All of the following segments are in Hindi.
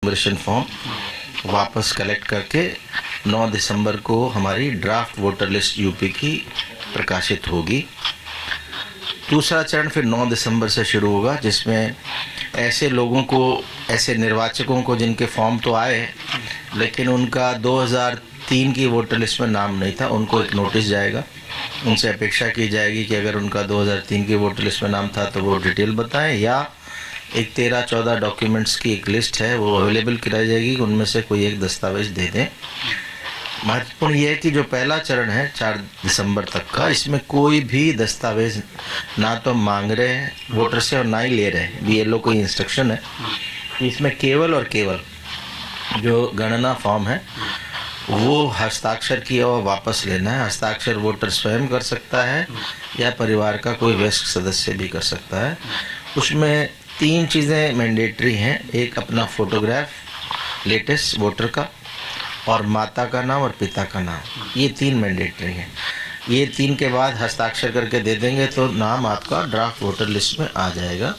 एनुमरेशन फॉर्म वापस कलेक्ट करके 9 दिसंबर को हमारी ड्राफ्ट वोटर लिस्ट यूपी की प्रकाशित होगी। दूसरा चरण फिर 9 दिसंबर से शुरू होगा, जिसमें ऐसे लोगों को, ऐसे निर्वाचकों को जिनके फॉर्म तो आए लेकिन उनका 2003 की वोटर लिस्ट में नाम नहीं था, उनको एक नोटिस जाएगा। उनसे अपेक्षा की जाएगी कि अगर उनका 2003 की वोटर लिस्ट में नाम था तो वो डिटेल बताएं, या एक 13-14 डॉक्यूमेंट्स की एक लिस्ट है वो अवेलेबल कराई जाएगी, उनमें से कोई एक दस्तावेज दे दें। महत्वपूर्ण ये है कि जो पहला चरण है 4 दिसंबर तक का, इसमें कोई भी दस्तावेज ना तो मांग रहे हैं वोटर से और ना ही ले रहे हैं। BLO को इंस्ट्रक्शन है कि इसमें केवल और केवल जो गणना फॉर्म है वो हस्ताक्षर किया हुआ वापस लेना है। हस्ताक्षर वोटर स्वयं कर सकता है या परिवार का कोई वयस्क सदस्य भी कर सकता है। उसमें 3 चीज़ें मैंडेटरी हैं। एक अपना फोटोग्राफ लेटेस्ट वोटर का, और माता का नाम और पिता का नाम, ये 3 मैंडेटरी हैं। ये 3 के बाद हस्ताक्षर करके दे देंगे तो नाम आपका ड्राफ्ट वोटर लिस्ट में आ जाएगा।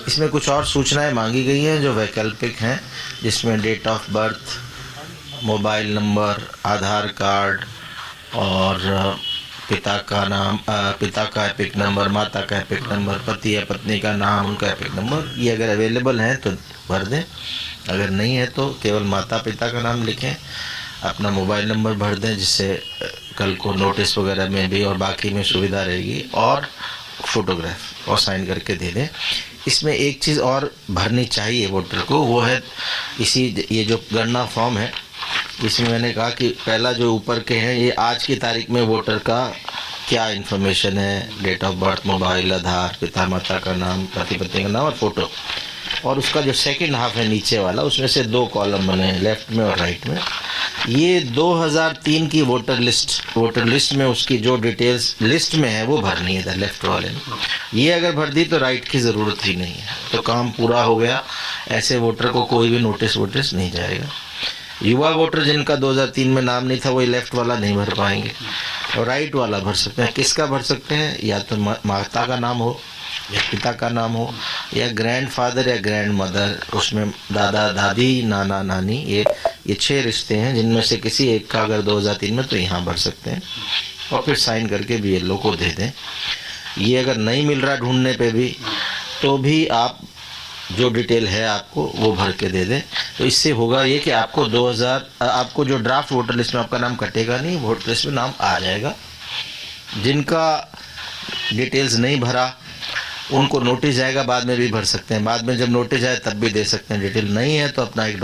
इसमें कुछ और सूचनाएं मांगी गई हैं जो वैकल्पिक हैं, जिसमें date of birth, mobile number, Aadhaar card और पिता का नाम, पिता का एपिक नंबर, माता का एपिक नंबर, पति या पत्नी का नाम, उनका एपिक नंबर, ये अगर अवेलेबल हैं तो भर दें। अगर नहीं है तो केवल माता पिता का नाम लिखें, अपना मोबाइल नंबर भर दें, जिससे कल को नोटिस वगैरह में भी और बाकी में सुविधा रहेगी, और फोटोग्राफ और साइन करके दे दें। इसमें एक चीज़ और भरनी चाहिए वोटर को, वो है ये जो गणना फॉर्म है, इसमें मैंने कहा कि पहला जो ऊपर के हैं ये आज की तारीख में वोटर का क्या इन्फॉर्मेशन है, डेट ऑफ बर्थ, मोबाइल, आधार, पिता माता का नाम, पति पत्नी का नाम और फोटो। और उसका जो सेकंड हाफ है नीचे वाला, उसमें से 2 कॉलम बने हैं, लेफ्ट में और राइट में। ये 2003 की वोटर लिस्ट में उसकी जो डिटेल्स लिस्ट में है वो भरनी है लेफ्ट वाले में। ये अगर भर दी तो राइट की ज़रूरत ही नहीं है, तो काम पूरा हो गया। ऐसे वोटर को कोई भी नोटिस नहीं जाएगा। युवा वोटर जिनका 2003 में नाम नहीं था वो लेफ्ट वाला नहीं भर पाएंगे, और राइट वाला भर सकते हैं। किसका भर सकते हैं? या तो माता का नाम हो, या पिता का नाम हो, या ग्रैंडफादर या ग्रैंड मदर, उसमें दादा दादी, नाना नानी, ये 6 रिश्ते हैं, जिनमें से किसी एक का अगर 2003 में, तो यहाँ भर सकते हैं। और फिर साइन करके BLO को दे दें। ये अगर नहीं मिल रहा ढूंढने पे भी, तो भी आप जो डिटेल है आपको वो भर के दे दें। तो इससे होगा ये कि आपको आपको जो ड्राफ्ट वोटर लिस्ट में आपका नाम कटेगा नहीं, वोटर लिस्ट में नाम आ जाएगा। जिनका डिटेल्स नहीं भरा उनको नोटिस जाएगा, बाद में भी भर सकते हैं। बाद में जब नोटिस आए तब भी दे सकते हैं। डिटेल नहीं है तो अपना एक